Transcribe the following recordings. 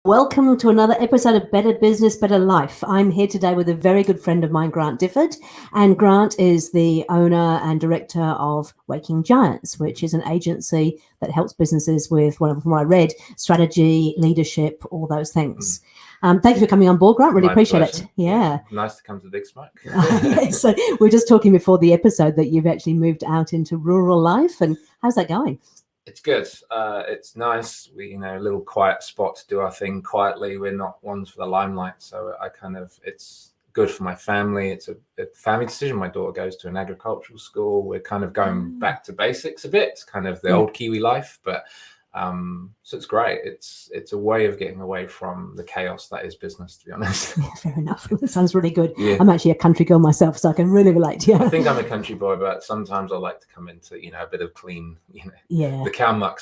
Welcome to another episode of Better Business, Better Life. I'm here today with a very good friend of mine, Grant Difford. And Grant is the owner and director of Waking Giants, which is an agency that helps businesses with, from what I read, strategy, leadership, all those things. Thank you for coming on board, Grant. Really appreciate it. Yeah. Nice to come to the Big Smoke. So we're just talking before the episode that you've actually moved out into rural life. And how's that going? It's good. It's nice. We, a little quiet spot to do our thing quietly. We're not ones for the limelight. So it's good for my family. It's a family decision. My daughter goes to an agricultural school. We're kind of going back to basics a bit. It's kind of the old Kiwi life, but so it's great. It's a way of getting away from the chaos that is business, to be honest. Yeah, fair enough. That sounds really good. Yeah. I'm actually a country girl myself, so I can really relate. Yeah. I think I'm a country boy, but sometimes I like to come into, a bit of clean, the cow muck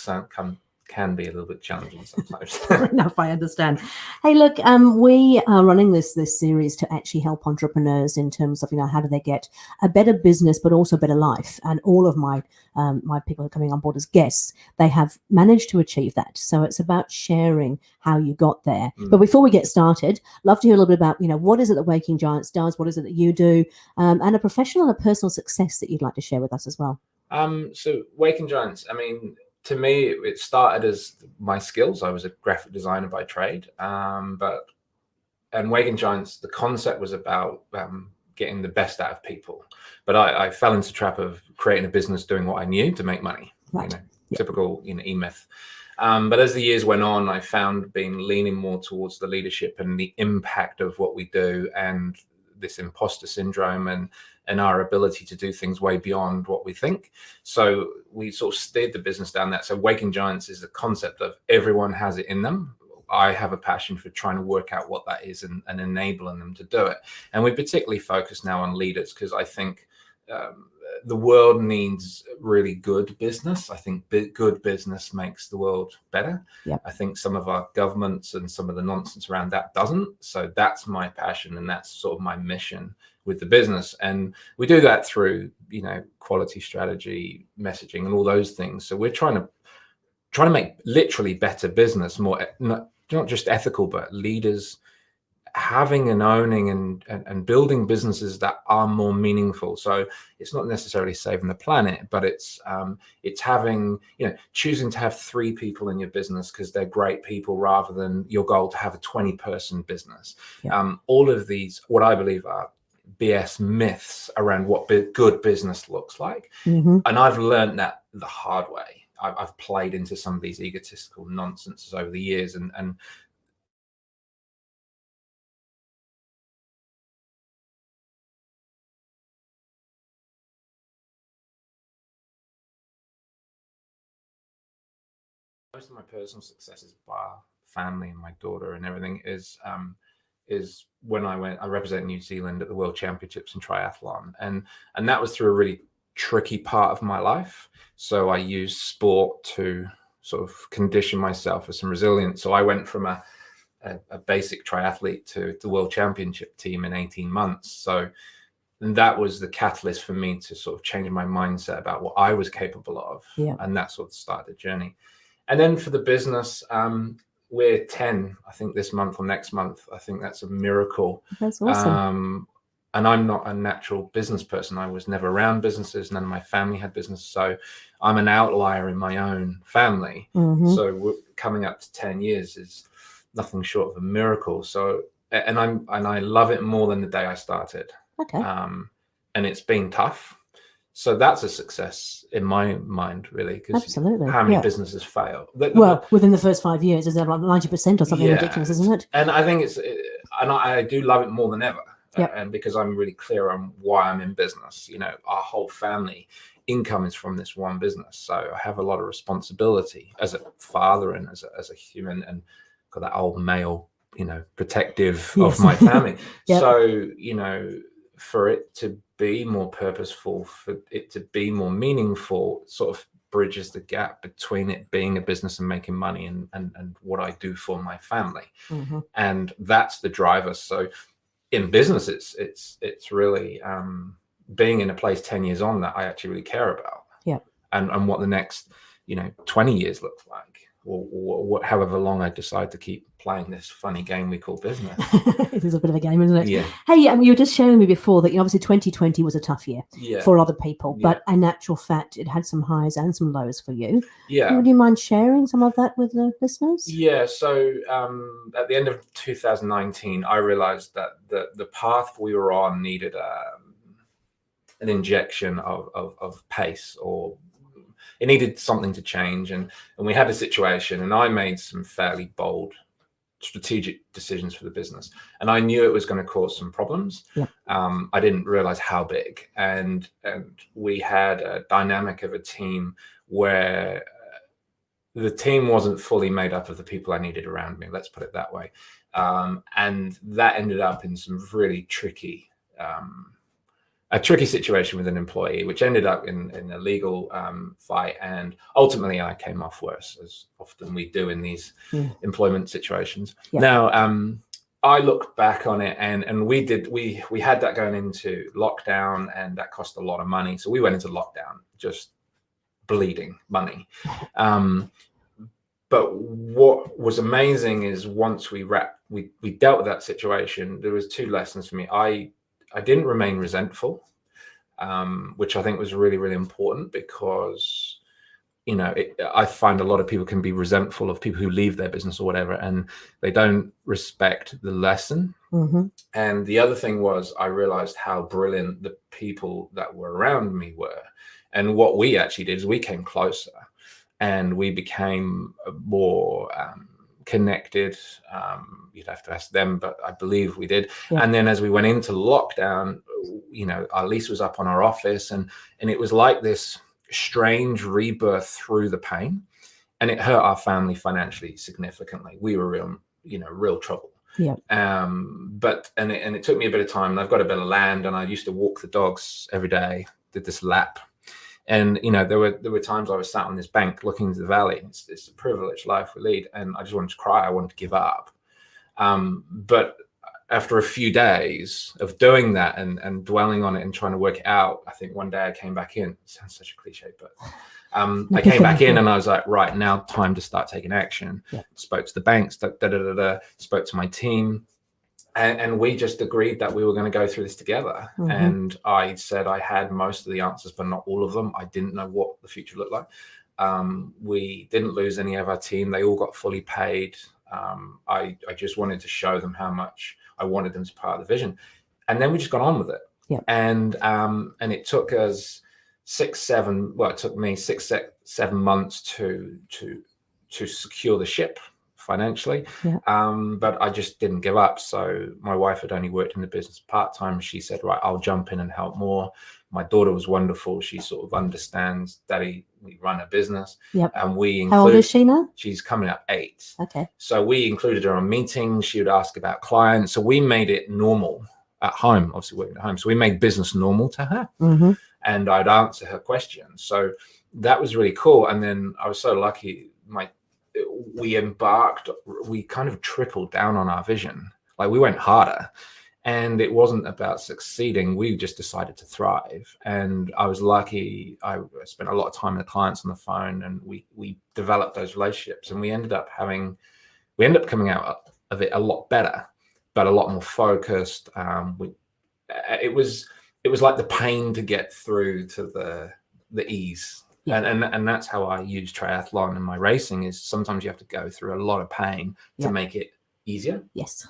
can be a little bit challenging sometimes. Fair enough, I understand. Hey, look, we are running this series to actually help entrepreneurs in terms of, how do they get a better business, but also a better life. And all of my people who are coming on board as guests, they have managed to achieve that. So it's about sharing how you got there. But before we get started, love to hear a little bit about, what is it that Waking Giants does? What is it that you do? And a professional and a personal success that you'd like to share with us as well. So Waking Giants, to me, it started as my skills. I was a graphic designer by trade, and Waking Giants, the concept was about getting the best out of people. But I fell into the trap of creating a business doing what I knew to make money. Right. Typical, E-myth. But as the years went on, I found leaning more towards the leadership and the impact of what we do, and this imposter syndrome and our ability to do things way beyond what we think. So we sort of steered the business down that. So Waking Giants is a concept of everyone has it in them. I have a passion for trying to work out what that is and enabling them to do it. And we particularly focus now on leaders because I think the world needs really good business. I think good business makes the world better. Yep. I think some of our governments and some of the nonsense around that doesn't. So that's my passion and that's sort of my mission with the business. And we do that through, quality strategy, messaging and all those things. So we're trying to make literally better business, more, not just ethical, but leaders having and owning and building businesses that are more meaningful. So it's not necessarily saving the planet, but it's having, choosing to have 3 people in your business because they're great people rather than your goal to have a 20-person business. Yeah. All of these, what I believe are BS myths around what good business looks like. Mm-hmm. And I've learned that the hard way. I've played into some of these egotistical nonsenses over the years and most of my personal successes, bar family and my daughter and everything, is when I represent New Zealand at the World Championships in triathlon, and that was through a really tricky part of my life. So I used sport to sort of condition myself for some resilience. So I went from a basic triathlete to the World Championship team in 18 months. So that was the catalyst for me to sort of change my mindset about what I was capable of. Yeah. And that sort of started the journey. And then for the business, we're 10, I think this month or next month. I think that's a miracle. That's awesome. And I'm not a natural business person. I was never around businesses. None of my family had business. So I'm an outlier in my own family. Mm-hmm. So we're coming up to 10 years is nothing short of a miracle. So, and I love it more than the day I started. Okay. And it's been tough. So that's a success in my mind, really, because Absolutely. how many businesses fail? Well, within the first 5 years, is there like 90% or something ridiculous, isn't it? And I think and I do love it more than ever. Yep. And because I'm really clear on why I'm in business. Our whole family income is from this one business. So I have a lot of responsibility as a father and as a human, and got that old male, protective of my family. Yep. So, for it to be more purposeful, for it to be more meaningful, sort of bridges the gap between it being a business and making money and what I do for my family. Mm-hmm. And that's the driver. So in business, it's really being in a place 10 years on that I actually really care about. Yeah. And what the next, 20 years looks like. or however long I decide to keep playing this funny game we call business. It is a bit of a game, isn't it? Yeah. Hey, you were just showing me before that obviously 2020 was a tough year for a lot of people, but in actual fact, it had some highs and some lows for you. Yeah. Would you mind sharing some of that with the listeners? Yeah. So at the end of 2019, I realized that the path we were on needed an injection of pace, or it needed something to change. And we had a situation, and I made some fairly bold strategic decisions for the business, and I knew it was going to cause some problems. I didn't realize how big, and we had a dynamic of a team where the team wasn't fully made up of the people I needed around me, let's put it that way. And that ended up in some really tricky situation with an employee, which ended up in a legal fight, and ultimately I came off worse, as often we do in these employment situations. Now, I looked back on it, and we had that going into lockdown, and that cost a lot of money. So we went into lockdown just bleeding money. But what was amazing is once we dealt with that situation, there was two lessons for me. I didn't remain resentful, which I think was really, really important, because, I find a lot of people can be resentful of people who leave their business or whatever, and they don't respect the lesson. And the other thing was, I realized how brilliant the people that were around me were. And what we actually did is we came closer, and we became more connected. You'd have to ask them, but I believe we did. And then as we went into lockdown, our lease was up on our office, and it was like this strange rebirth through the pain, and it hurt our family financially significantly. We were in real trouble. But it took me a bit of time, and I've got a bit of land, and I used to walk the dogs every day, did this lap. And there were times I was sat on this bank looking into the valley. It's a privileged life we lead, and I just wanted to cry. I wanted to give up. But after a few days of doing that and dwelling on it and trying to work it out, I think one day I came back in. It sounds such a cliche, but I came back in, and I was like, right, now time to start taking action. Spoke to the banks, spoke to my team. And we just agreed that we were going to go through this together. And I said I had most of the answers, but not all of them. I didn't know what the future looked like. We didn't lose any of our team. They all got fully paid. I just wanted to show them how much I wanted them to be part of the vision. And then we just got on with it. And it took us it took me 6-7 months to secure the ship financially. But I just didn't give up. So my wife had only worked in the business part-time. She said, right, I'll jump in and help more. My daughter was wonderful. She sort of understands, Daddy, we run a business. And how old is she now? She's coming up 8. Okay. So we included her on meetings. She would ask about clients. So we made it normal at home, obviously working at home. So we made business normal to her. And I'd answer her questions. So that was really cool. And then I was so lucky, we kind of tripled down on our vision. Like, we went harder, and it wasn't about succeeding. We just decided to thrive. And I was lucky. I spent a lot of time with clients on the phone, and we developed those relationships, and we ended up coming out of it a lot better, but a lot more focused. It was like the pain to get through to the ease. And that's how I use triathlon and my racing, is sometimes you have to go through a lot of pain to make it easier. Yes.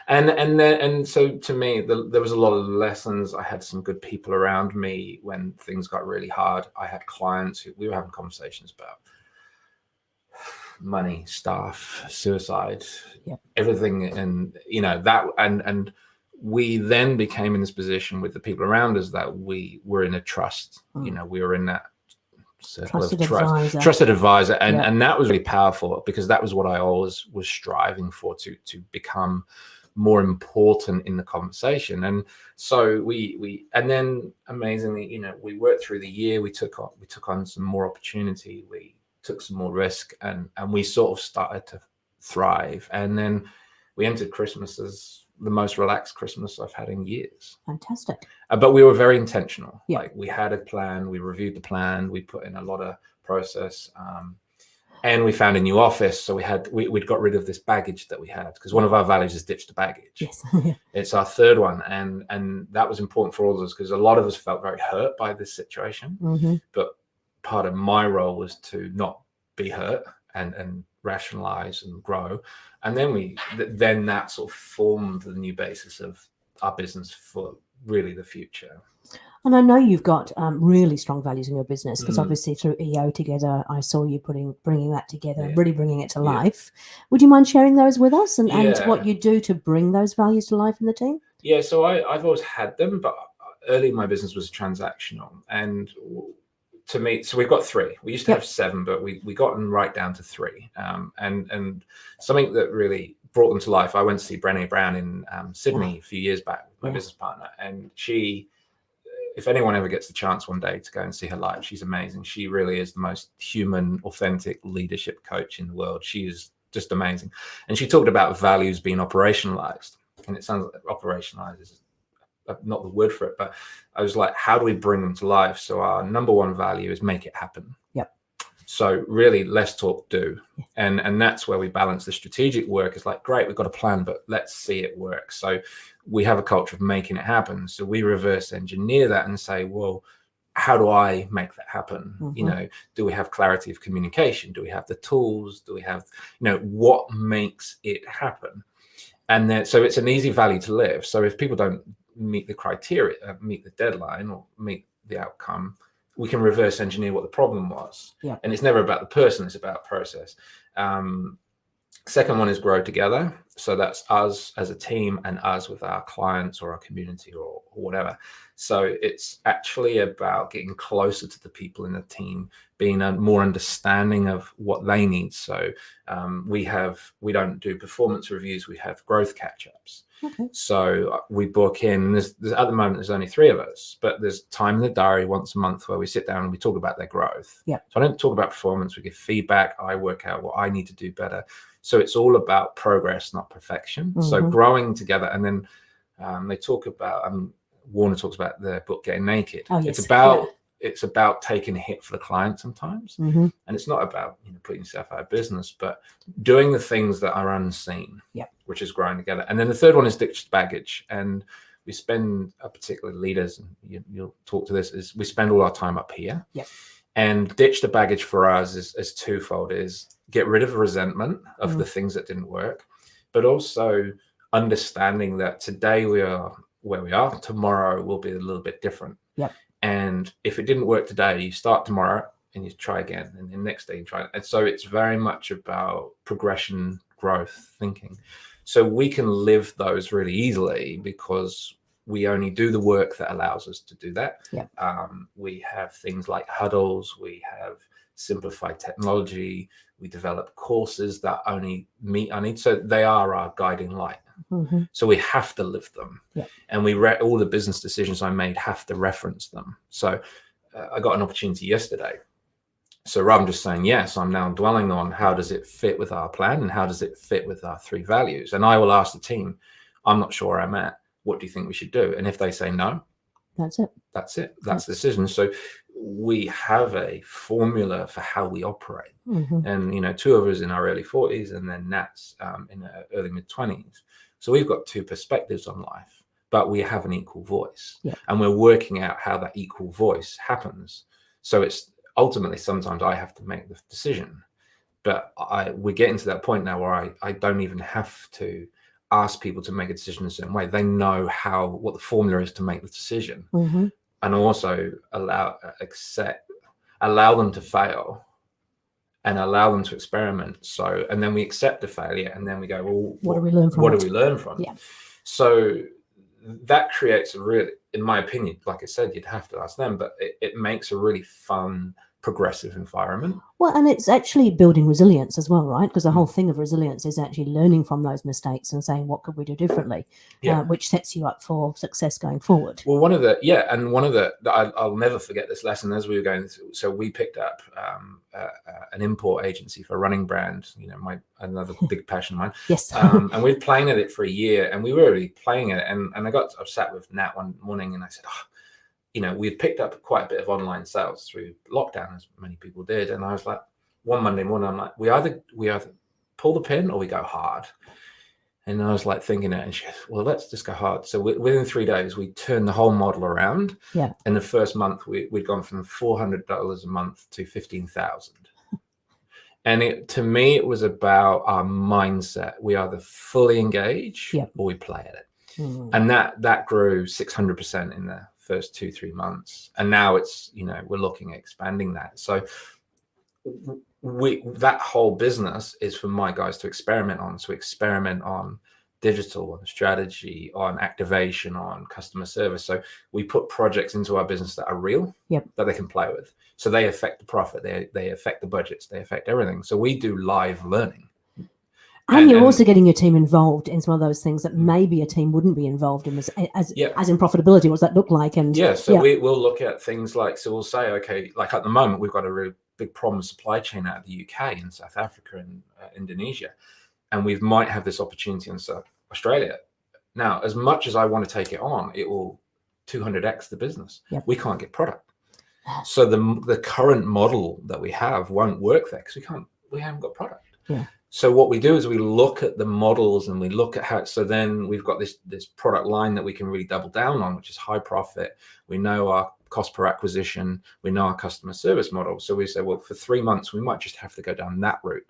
and so to me, there was a lot of lessons. I had some good people around me when things got really hard. I had clients who we were having conversations about money, staff, suicide, everything. And that, and we then became in this position with the people around us that we were in a trust. We were in that trusted advisor, and that was really powerful, because that was what I always was striving for, to become more important in the conversation. And so we and then amazingly, we worked through the year. We took on some more opportunity, we took some more risk, and we sort of started to thrive. And then we entered Christmas as the most relaxed Christmas I've had in years. Fantastic. But we were very intentional. Like, we had a plan, we reviewed the plan, we put in a lot of process. And we found a new office, so we'd got rid of this baggage that we had, because one of our values is ditch the baggage. Yes. It's our third one, and that was important for all of us, because a lot of us felt very hurt by this situation. Mm-hmm. But part of my role was to not be hurt and rationalize and grow, and then that sort of formed the new basis of our business for really the future. And I know you've got really strong values in your business, because obviously through EO Together, I saw you bringing that together, really bringing it to life. Would you mind sharing those with us and what you do to bring those values to life in the team? Yeah, so I've always had them, but early in my business was transactional. And to me, so we've got 3. We used to have 7, but we got them right down to 3. And something that really brought them to life, I went to see Brené Brown in Sydney a few years back with my business partner, and she, if anyone ever gets the chance one day to go and see her live, she's amazing. She really is the most human, authentic leadership coach in the world. She is just amazing. And she talked about values being operationalized. And it sounds like operationalized is not the word for it, but I was like, how do we bring them to life? So our number 1 value is make it happen. Yep. So really, less talk, do. And that's where we balance the strategic work. It's like, great, we've got a plan, but let's see it work. So we have a culture of making it happen. So we reverse engineer that and say, well, how do I make that happen? Mm-hmm. Do we have clarity of communication? Do we have the tools? Do we have, what makes it happen? And then, so it's an easy value to live. So if people don't meet the criteria, meet the deadline, or meet the outcome, we can reverse engineer what the problem was. Yeah. And it's never about the person, it's about process. Second one is grow together. So that's us as a team and us with our clients or our community or whatever. So it's actually about getting closer to the people in the team, being more understanding of what they need. So we don't do performance reviews, we have growth catch-ups. Okay. So we book in, there's at the moment, there's only 3 of us, but there's time in the diary once a month where we sit down and we talk about their growth. Yeah. So I don't talk about performance, we give feedback, I work out what I need to do better. So it's all about progress, not perfection. Mm-hmm. So growing together. And then they talk about, Warner talks about the book Getting Naked. Oh, yes. It's about taking a hit for the client sometimes. Mm-hmm. And it's not about putting yourself out of business, but doing the things that are unseen, which is growing together. And then the third one is ditch the baggage. And we spend, particularly leaders, and you'll talk to this, is we spend all our time up here. Yep. And ditch the baggage for us is twofold, is get rid of resentment of the things that didn't work, but also understanding that today we are where we are, tomorrow will be a little bit different. Yep. And if it didn't work today, you start tomorrow and you try again, and the next day you try. And so it's very much about progression, growth, thinking. So we can live those really easily because we only do the work that allows us to do that. Yep. We have things like huddles, we have simplified technology, we develop courses that only meet our needs. So they are our guiding light. Mm-hmm. So we have to live them. Yep. And all the business decisions I made have to reference them. So I got an opportunity yesterday. So rather than just saying yes, I'm now dwelling on how does it fit with our plan and how does it fit with our 3 values. And I will ask the team, I'm not sure where I'm at. What do you think we should do? And if they say no, that's it. That's the decision. So we have a formula for how we operate. Mm-hmm. And 2 of us in our early 40s, and then Nat's in her early mid-20s. So we've got 2 perspectives on life, but we have an equal voice. Yeah. And we're working out how that equal voice happens. So it's ultimately, sometimes I have to make the decision, but we're getting to that point now where I don't even have to ask people to make a decision in a certain way. They know what the formula is to make the decision. Mm-hmm. And also allow them to fail and allow them to experiment. So, and then we accept the failure, and then we go, well, what do we learn from it? Yeah. So that creates a really, in my opinion, like I said, you'd have to ask them, but it makes a really fun, progressive environment. Well, and it's actually building resilience as well, right? Because the whole thing of resilience is actually learning from those mistakes and saying, what could we do differently? Which sets you up for success going forward. Well, I'll never forget this lesson as we were going through. So we picked up an import agency for a running brand, another big passion of mine. Yes. And we were playing at it for a year, and we were really playing it. And I sat with Nat one morning and I said, we'd picked up quite a bit of online sales through lockdown, as many people did. And I was like, one Monday morning, I'm like, we either pull the pin or we go hard. And I was like thinking it, and she goes, well, let's just go hard. So within 3 days, we turned the whole model around. Yeah. In the first month, we'd gone from $400 a month to $15,000. And to me, it was about our mindset. We either fully engage or we play at it. And that grew 600% in the first 2-3 months. And now it's, we're looking at expanding that. So that whole business is for my guys to experiment on. So experiment on digital, on strategy, on activation, on customer service. So we put projects into our business that are real, that they can play with. So they affect the profit, they affect the budgets, they affect everything. So we do live learning. And you're also getting your team involved in some of those things that maybe a team wouldn't be involved in, as in profitability. What does that look like? And so we'll look at things like, so we'll say, okay, like at the moment, we've got a really big problem with supply chain out of the UK and South Africa and Indonesia. And we might have this opportunity in Australia. Now, as much as I want to take it on, it will 200x the business. We can't get product. So the current model that we have won't work there because we haven't got product. So what we do is we look at the models and we look at how, so then we've got this product line that we can really double down on, which is high profit. We know our cost per acquisition. We know our customer service model. So we say, well, for 3 months, we might just have to go down that route,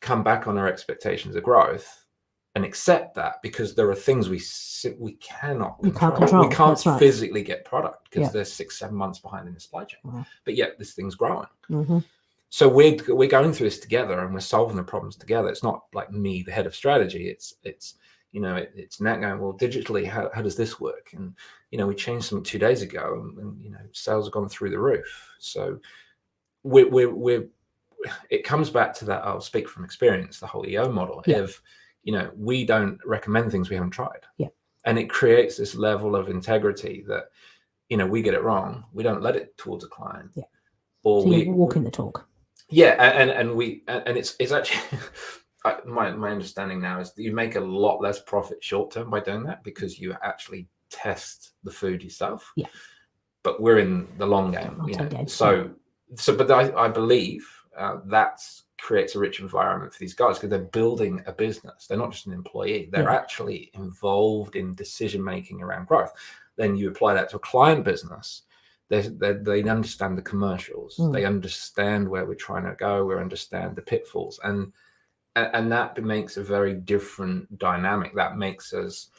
come back on our expectations of growth and accept that, because there are things we cannot control. We can't physically get product because they're 6-7 months behind in the supply chain, but yet this thing's growing. So we're going through this together and we're solving the problems together. It's not like me, the head of strategy. It's Nat going, well, digitally, how does this work? And, we changed something 2 days ago and sales have gone through the roof. So it comes back to that. I'll speak from experience, the whole EO model of, we don't recommend things we haven't tried. And it creates this level of integrity that, we get it wrong. We don't let it towards a client. Or so you're walking the talk. And it's actually my understanding now is that you make a lot less profit short term by doing that, because you actually test the food yourself. But we're in the long game. But I believe that creates a rich environment for these guys, because they're building a business. They're not just an employee. They're actually involved in decision making around growth. Then you apply that to a client business. They understand the commercials. They understand where we're trying to go. We understand the pitfalls, and that makes a very different dynamic. That makes us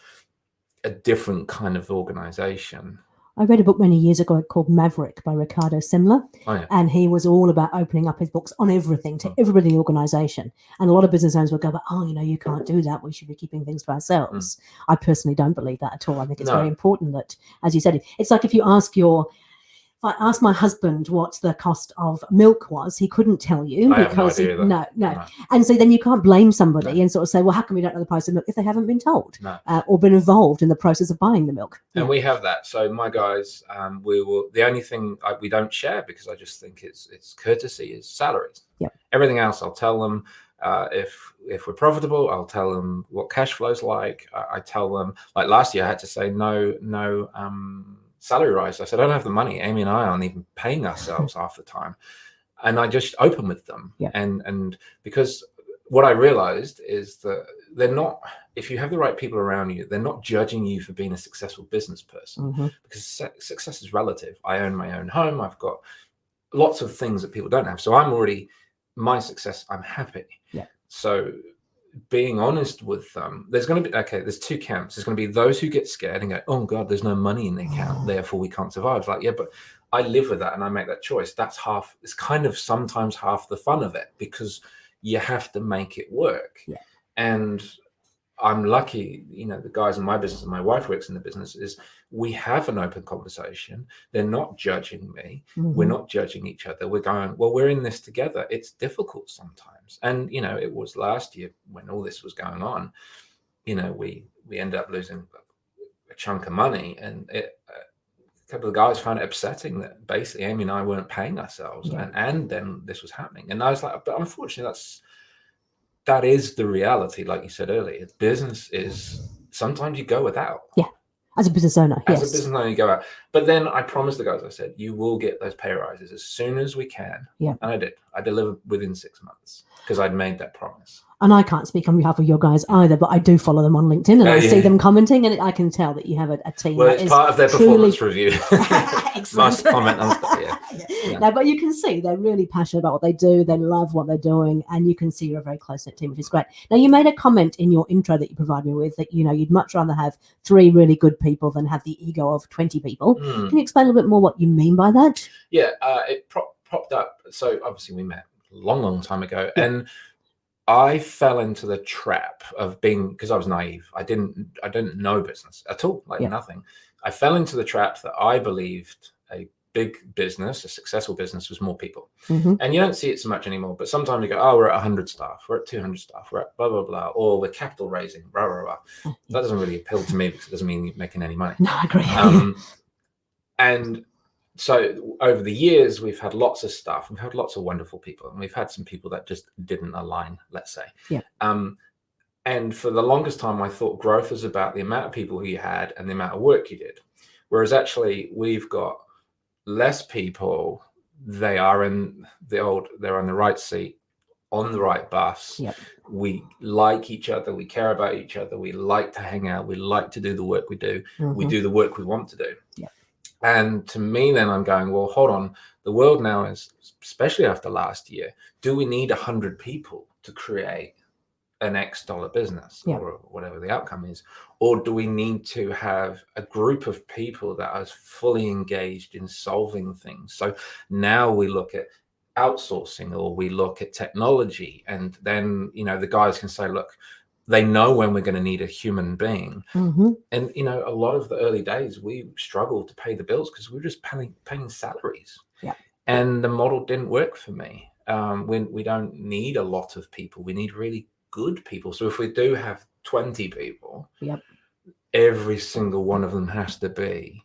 a different kind of organization. I read a book many years ago called Maverick by Ricardo Semler, and he was all about opening up his books on everything to everybody in the organization. And a lot of business owners would go, but, you can't do that. We should be keeping things to ourselves. I personally don't believe that at all. I think it's very important that, as you said, it's like if I asked my husband what the cost of milk was, he couldn't tell you because no. And so then you can't blame somebody and sort of say, well, how come we don't know the price of milk if they haven't been told or been involved in the process of buying the milk? And we have that. So my guys, the only thing we don't share, because I just think it's courtesy, is salaries. Everything else I'll tell them. If we're profitable, I'll tell them what cash flow's like. I tell them, like last year I had to say no salary rise. I said, I don't have the money. Amy and I aren't even paying ourselves half the time. And I just open with them. And because what I realized is that they're not, if you have the right people around you, they're not judging you for being a successful business person, because success is relative. I own my own home. I've got lots of things that people don't have. So my success, I'm happy. So being honest with them, there's going to be, there's two camps. There's going to be those who get scared and go, oh God, there's no money in the account, therefore we can't survive. Like, but I live with that and I make that choice. It's kind of sometimes half the fun of it, because you have to make it work. And I'm lucky, the guys in my business and my wife works in the business, is we have an open conversation. They're not judging me. We're not judging each other. We're going, well, we're in this together. It's difficult sometimes. And, it was last year when all this was going on, we ended up losing a chunk of money, and a couple of guys found it upsetting that basically Amy and I weren't paying ourselves, and then this was happening. And I was like, but unfortunately that is the reality. Like you said earlier, business is sometimes you go without. As a business owner, As yes. a business owner, you go out. But then I promised the guys, I said, you will get those pay rises as soon as we can. Yeah. And I did. I delivered within 6 months because I'd made that promise. And I can't speak on behalf of your guys either, but I do follow them on LinkedIn, and I see them commenting, and I can tell that you have a team. Well, that it's part of their truly... performance review. Must comment on stuff. Yeah. No, but you can see they're really passionate about what they do. They love what they're doing, and you can see you're a very close-knit team, which is great. Now, you made a comment in your intro that you provided me with that you'd much rather have 3 really good people than have the ego of 20 people. Can you explain a little bit more what you mean by that? Yeah, it propped up. So obviously we met a long time ago, and I fell into the trap of being, because I was naive. I didn't know business at all, like nothing. I fell into the trap that I believed a big business, a successful business, was more people. And you don't see it so much anymore, but sometimes you go, oh, we're at 100 staff, we're at 200 staff, we're at blah, blah, blah, or we're capital raising, blah, blah, blah. That doesn't really appeal to me because it doesn't mean you're making any money. No, I agree. And so over the years, we've had lots of stuff. We've had lots of wonderful people, and we've had some people that just didn't align, let's say. Yeah. And for the longest time, I thought growth was about the amount of people you had and the amount of work you did. Whereas actually, we've got less people. They're on the right seat, on the right bus. Yep. We like each other. We care about each other. We like to hang out. We like to do the work we do. We do the work we want to do. Yep. And to me, then I'm going, well, hold on. The world now is, especially after last year, do we need 100 people to create an X dollar business or whatever the outcome is? Or do we need to have a group of people that are fully engaged in solving things? So now we look at outsourcing, or we look at technology, and then, the guys can say, look, they know when we're going to need a human being. And, a lot of the early days, we struggled to pay the bills because we were just paying salaries. Yeah. And the model didn't work for me. We don't need a lot of people. We need really good people. So if we do have 20 people, every single one of them has to be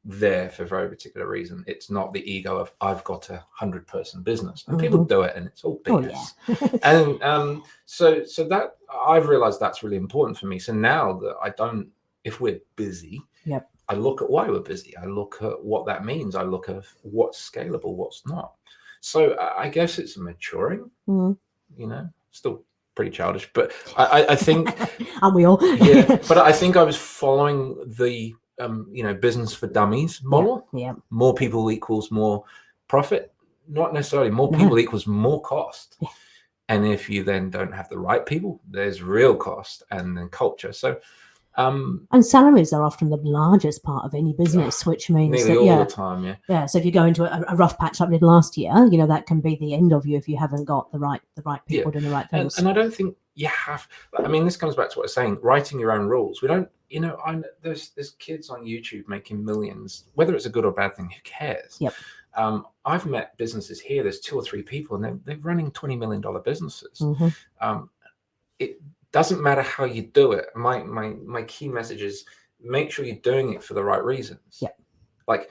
there for a very particular reason. It's not the ego of I've got a 100-person business, and people do it, and it's all BS. And so that I've realized that's really important for me. So now that if we're busy, I look at why we're busy. I look at what that means. I look at what's scalable, what's not. So I guess it's maturing. Still pretty childish, but I think aren't we all? But I think I was following the business for dummies model. More people equals more profit. Not necessarily more people equals more cost. And if you then don't have the right people, there's real cost, and then culture. So and salaries are often the largest part of any business, which means nearly all the time. So if you go into a rough patch like we did last year, that can be the end of you if you haven't got the right people doing the right things. And I don't think you have. I mean, this comes back to what I was saying: writing your own rules. We don't. There's kids on YouTube making millions. Whether it's a good or bad thing, who cares? I've met businesses here. There's 2 or 3 people, and they're running $20 million businesses. It doesn't matter how you do it. My key message is make sure you're doing it for the right reasons. Like,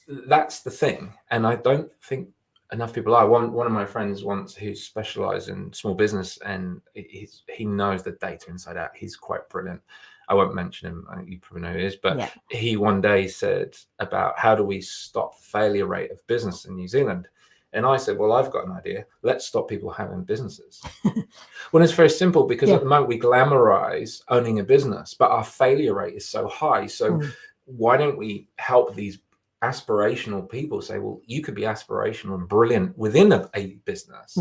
that's the thing. And I don't think enough people are. One of my friends once, who specialized in small business, and he knows the data inside out. He's quite brilliant. I won't mention him. I think you probably know who he is. But he one day said about how do we stop failure rate of business in New Zealand? And I said, well, I've got an idea. Let's stop people having businesses. Well, it's very simple, because at the moment we glamorize owning a business, but our failure rate is so high. So why don't we help these aspirational people say, well, you could be aspirational and brilliant within a business,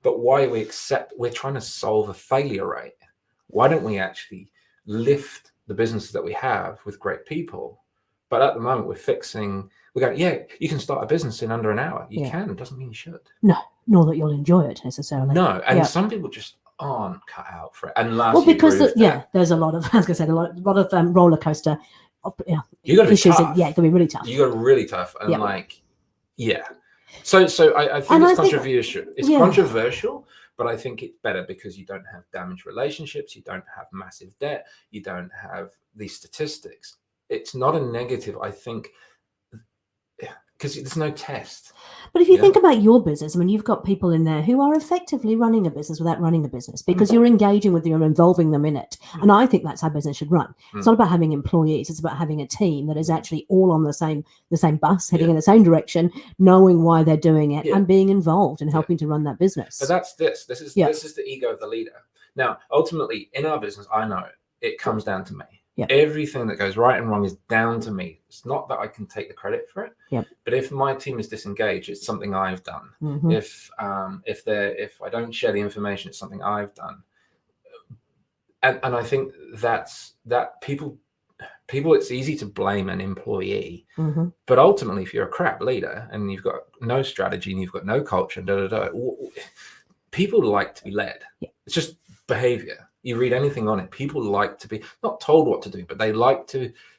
but why we're trying to solve a failure rate. Why don't we actually lift the businesses that we have with great people? But at the moment we're going, you can start a business in under an hour. You can. It doesn't mean you should. No, nor that you'll enjoy it necessarily. No, and some people just aren't cut out for it. And because there's a lot of, as I said, a lot of roller coaster you got to be issues. tough. It can be really tough. You got to be really tough, and So I think it's controversial. It's controversial, but I think it's better because you don't have damaged relationships. You don't have massive debt. You don't have these statistics. It's not a negative. I think because there's no test. But if you Yeah. think about your business, I mean, you've got people in there who are effectively running a business without running a business because you're engaging with them, you're involving them in it. And I think that's how business should run. It's not about having employees. It's about having a team that is actually all on the same bus, heading in the same direction, knowing why they're doing it and being involved and helping to run that business. But that's this is the ego of the leader. Now, ultimately, in our business, I know it comes down to me. Everything that goes right and wrong is down to me. It's not that I can take the credit for it. But if my team is disengaged, it's something I've done. If I don't share the information, it's something I've done. And I think that people, it's easy to blame an employee, but ultimately, if you're a crap leader and you've got no strategy and you've got no culture, people like to be led. It's just behavior. You read anything on it, people like to be not told what to do, but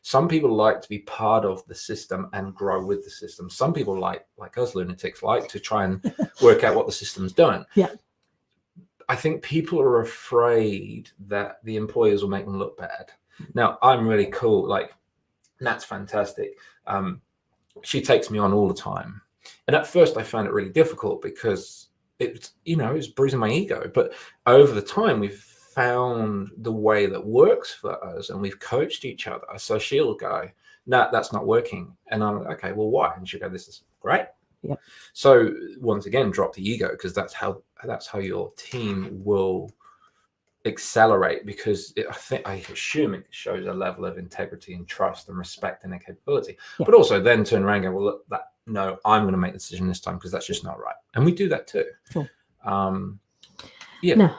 some people like to be part of the system and grow with the system. Some people like us lunatics like to try and work out what the system's doing. I think people are afraid that the employers will make them look bad. Now, I'm really cool. Like, Nat's fantastic. She takes me on all the time. And at first I found it really difficult because it was bruising my ego. But over the time, we've found the way that works for us and we've coached each other. So she'll go, no, that's not working. And I'm like, okay, well, why? And she'll go, this is great. So once again, drop the ego, because that's how your team will accelerate, because I assume it shows a level of integrity and trust and respect and their capability. But also then turn around and go, well, look, no, I'm going to make the decision this time because that's just not right. And we do that too. No,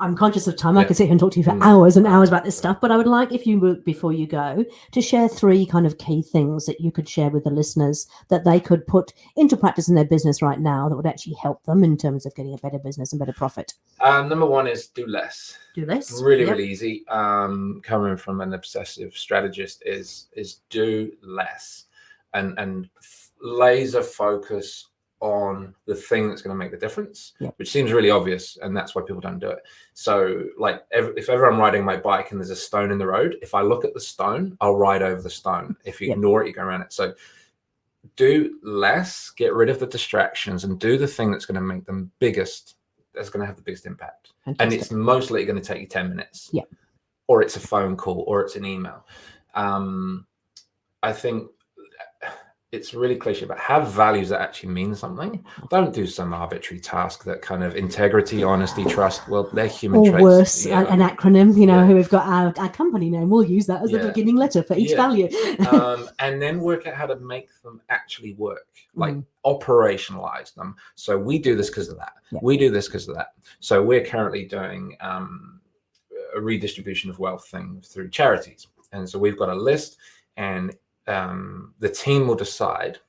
I'm conscious of time. I could sit here and talk to you for hours and hours about this stuff, but I would like, if you would, before you go, to share 3 kind of key things that you could share with the listeners that they could put into practice in their business right now that would actually help them in terms of getting a better business and better profit. Number 1 is do less. Do less. Really, really easy. Coming from an obsessive strategist is do less and laser focus on the thing that's going to make the difference, which seems really obvious, and that's why people don't do it. So, like, if ever I'm riding my bike and there's a stone in the road, if I look at the stone, I'll ride over the stone. If you ignore it, you go around it. So do less, get rid of the distractions, and do the thing that's going to make them biggest, that's going to have the biggest impact. Fantastic. And it's most likely going to take you 10 minutes. Or it's a phone call, or it's an email. I think it's really cliche, but have values that actually mean something. Don't do some arbitrary task that kind of integrity, honesty, trust. Well, they're human traits. Or worse, an acronym, who we've got our company name. We'll use that as the beginning letter for each value. And then work out how to make them actually work, like operationalize them. So we do this because of that. We do this because of that. So we're currently doing a redistribution of wealth thing through charities. And so we've got a list, and the team will decide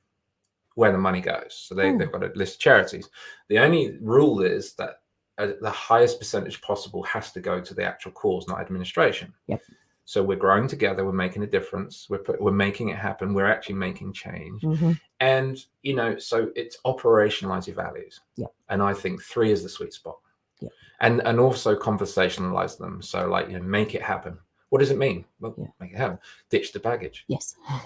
where the money goes. So they've got a list of charities. The only rule is that the highest percentage possible has to go to the actual cause, not administration. So we're growing together. We're making a difference. We're making it happen. We're actually making change. And, so it's operationalize your values. And I think 3 is the sweet spot. And also conversationalize them. So, like, make it happen. What does it mean? Well, make it happen. Ditch the baggage.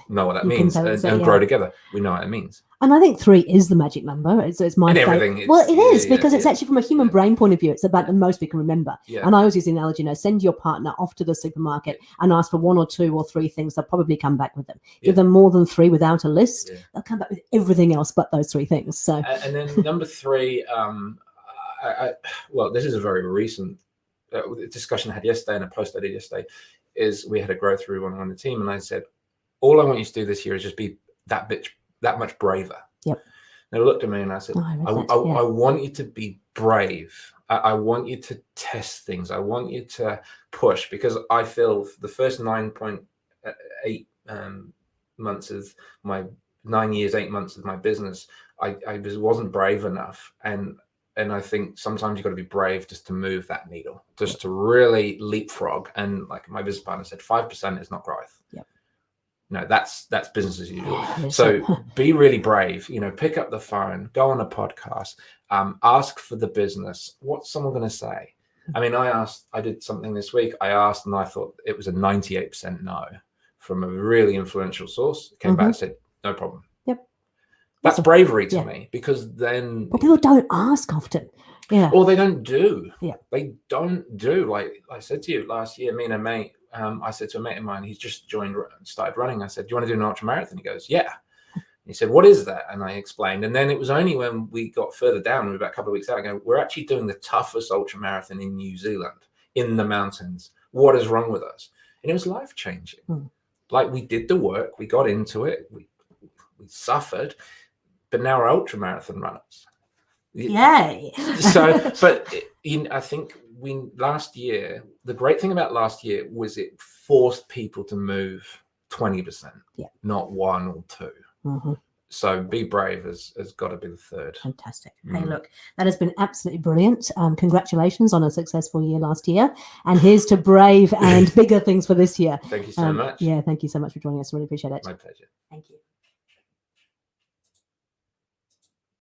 Know what that means, and grow together. We know what it means. And I think 3 is the magic number. It's my favorite. Well, it is because it's actually, from a human brain point of view, it's about the most we can remember. And I always use the analogy, send your partner off to the supermarket and ask for 1 or 2 or 3 things. They'll probably come back with them. Give them more than 3 without a list. They'll come back with everything else but those 3 things. So, and then number 3, well, this is a very recent discussion I had yesterday and a post I did yesterday. Is we had a growth through on the team, and I said, all I want you to do this year is just be that much braver. And they looked at me and I said, I want you to be brave. I want you to test things. I want you to push, because I feel the first 9.8 months of my 9 years, 8 months of my business, I wasn't brave enough. And I think sometimes you've got to be brave just to move that needle, just to really leapfrog. And like my business partner said, 5% is not growth. No, that's business as usual. So be really brave, pick up the phone, go on a podcast, ask for the business. What's someone going to say? I mean, I did something this week. I asked, and I thought it was a 98% no from a really influential source. It came back and said, no problem. That's bravery to Yeah. me, because then But people don't ask often. Yeah. or they don't do. Yeah. They don't do. Like I said to you last year, me and a mate, I said to a mate of mine, he's just started running. I said, "Do you want to do an ultra marathon?" He goes, "Yeah." He said, "What is that?" And I explained. And then it was only when we got further down, we were about a couple of weeks out, I go, "We're actually doing the toughest ultra marathon in New Zealand, in the mountains. What is wrong with us?" And it was life changing. Like, we did the work, we got into it, we suffered, but now we're ultra marathon runners. Yay. So, but I think last year, the great thing about last year was it forced people to move 20%, not 1 or 2. So be brave has got to be the third. Fantastic. Hey, look, that has been absolutely brilliant. Congratulations on a successful year last year. And here's to brave and bigger things for this year. Thank you so much. Yeah, thank you so much for joining us. Really appreciate it. My pleasure. Thank you.